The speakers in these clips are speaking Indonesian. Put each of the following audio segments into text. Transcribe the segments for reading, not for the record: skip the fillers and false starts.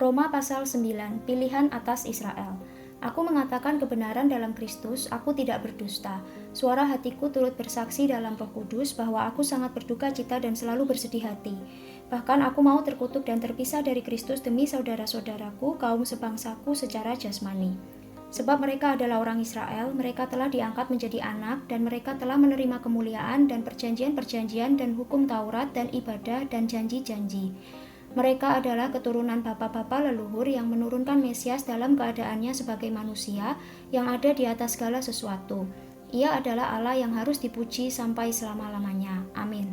Roma pasal 9, pilihan atas Israel. Aku mengatakan kebenaran dalam Kristus, aku tidak berdusta. Suara hatiku turut bersaksi dalam Roh Kudus bahwa aku sangat berduka cita dan selalu bersedih hati. Bahkan aku mau terkutuk dan terpisah dari Kristus demi saudara-saudaraku, kaum sebangsaku secara jasmani. Sebab mereka adalah orang Israel, mereka telah diangkat menjadi anak, dan mereka telah menerima kemuliaan dan perjanjian-perjanjian dan hukum Taurat dan ibadah dan janji-janji. Mereka adalah keturunan bapa-bapa leluhur yang menurunkan Mesias dalam keadaannya sebagai manusia yang ada di atas segala sesuatu. Ia adalah Allah yang harus dipuji sampai selama-lamanya. Amin.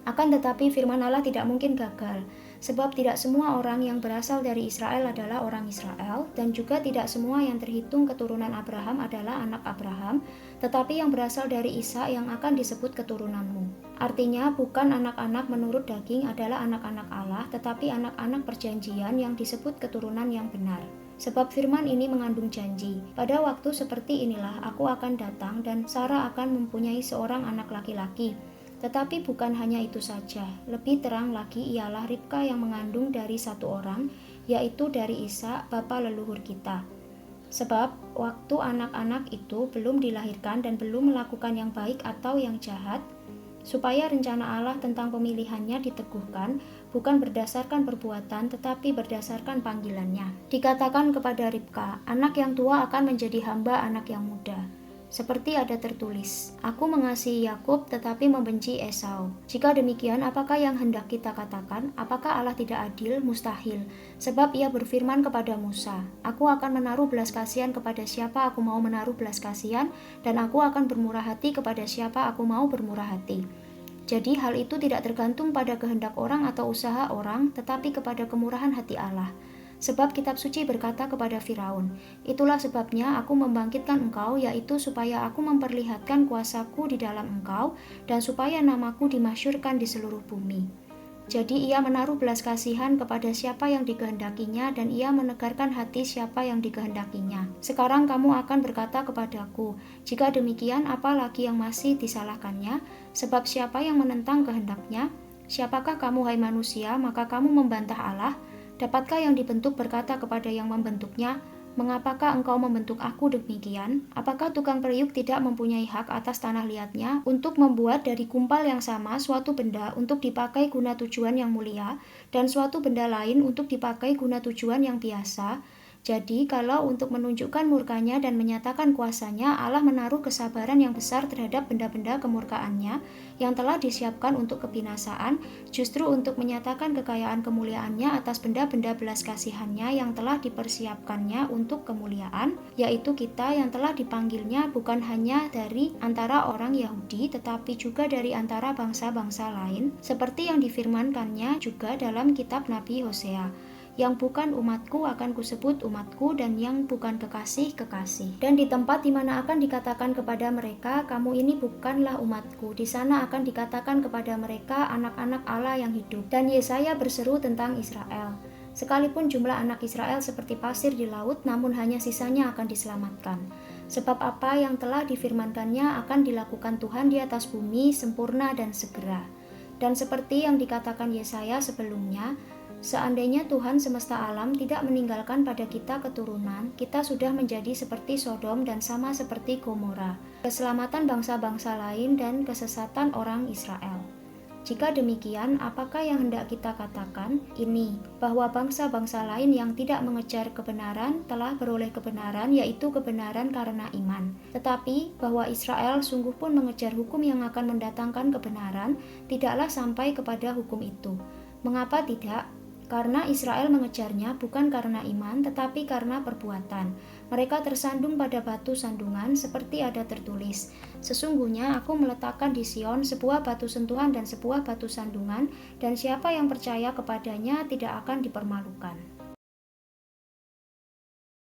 Akan tetapi firman Allah tidak mungkin gagal, sebab tidak semua orang yang berasal dari Israel adalah orang Israel, dan juga tidak semua yang terhitung keturunan Abraham adalah anak Abraham, tetapi yang berasal dari Ishak yang akan disebut keturunanmu. Artinya, bukan anak-anak menurut daging adalah anak-anak Allah, tetapi anak-anak perjanjian yang disebut keturunan yang benar. Sebab firman ini mengandung janji, pada waktu seperti inilah aku akan datang dan Sarah akan mempunyai seorang anak laki-laki. Tetapi bukan hanya itu saja, lebih terang lagi ialah Ribka yang mengandung dari satu orang, yaitu dari Ishak, bapa leluhur kita. Sebab waktu anak-anak itu belum dilahirkan dan belum melakukan yang baik atau yang jahat, supaya rencana Allah tentang pemilihannya diteguhkan, bukan berdasarkan perbuatan tetapi berdasarkan panggilannya. Dikatakan kepada Ribka, anak yang tua akan menjadi hamba anak yang muda. Seperti ada tertulis, aku mengasihi Yakub tetapi membenci Esau. Jika demikian, apakah yang hendak kita katakan? Apakah Allah tidak adil? Mustahil. Sebab ia berfirman kepada Musa, aku akan menaruh belas kasihan kepada siapa aku mau menaruh belas kasihan, dan aku akan bermurah hati kepada siapa aku mau bermurah hati. Jadi hal itu tidak tergantung pada kehendak orang atau usaha orang, tetapi kepada kemurahan hati Allah. Sebab kitab suci berkata kepada Firaun, itulah sebabnya aku membangkitkan engkau, yaitu supaya aku memperlihatkan kuasaku di dalam engkau, dan supaya namaku dimasyhurkan di seluruh bumi. Jadi ia menaruh belas kasihan kepada siapa yang dikehendakinya, dan ia menegarkan hati siapa yang dikehendakinya. Sekarang kamu akan berkata kepadaku, jika demikian apa lagi yang masih disalahkannya? Sebab siapa yang menentang kehendaknya? Siapakah kamu hai manusia, maka kamu membantah Allah? Dapatkah yang dibentuk berkata kepada yang membentuknya, mengapakah engkau membentuk aku demikian? Apakah tukang periuk tidak mempunyai hak atas tanah liatnya untuk membuat dari kumpal yang sama suatu benda untuk dipakai guna tujuan yang mulia, dan suatu benda lain untuk dipakai guna tujuan yang biasa? Jadi, kalau untuk menunjukkan murkanya dan menyatakan kuasanya, Allah menaruh kesabaran yang besar terhadap benda-benda kemurkaannya yang telah disiapkan untuk kebinasaan, justru untuk menyatakan kekayaan kemuliaannya atas benda-benda belas kasihannya yang telah dipersiapkannya untuk kemuliaan, yaitu kita yang telah dipanggilnya bukan hanya dari antara orang Yahudi, tetapi juga dari antara bangsa-bangsa lain, seperti yang difirmankannya juga dalam kitab Nabi Hosea. Yang bukan umatku akan kusebut umatku, dan yang bukan kekasih, kekasih. Dan di tempat di mana akan dikatakan kepada mereka, kamu ini bukanlah umatku, di sana akan dikatakan kepada mereka, anak-anak Allah yang hidup. Dan Yesaya berseru tentang Israel. Sekalipun jumlah anak Israel seperti pasir di laut, namun hanya sisanya akan diselamatkan. Sebab apa yang telah difirmankannya akan dilakukan Tuhan di atas bumi, sempurna dan segera. Dan seperti yang dikatakan Yesaya sebelumnya, seandainya Tuhan semesta alam tidak meninggalkan pada kita keturunan, kita sudah menjadi seperti Sodom dan sama seperti Gomora, keselamatan bangsa-bangsa lain dan kesesatan orang Israel. Jika demikian, apakah yang hendak kita katakan? Ini, bahwa bangsa-bangsa lain yang tidak mengejar kebenaran telah beroleh kebenaran, yaitu kebenaran karena iman. Tetapi, bahwa Israel sungguh pun mengejar hukum yang akan mendatangkan kebenaran, tidaklah sampai kepada hukum itu. Mengapa tidak? Karena Israel mengejarnya bukan karena iman, tetapi karena perbuatan. Mereka tersandung pada batu sandungan, seperti ada tertulis, sesungguhnya aku meletakkan di Sion sebuah batu sentuhan dan sebuah batu sandungan, dan siapa yang percaya kepadanya tidak akan dipermalukan.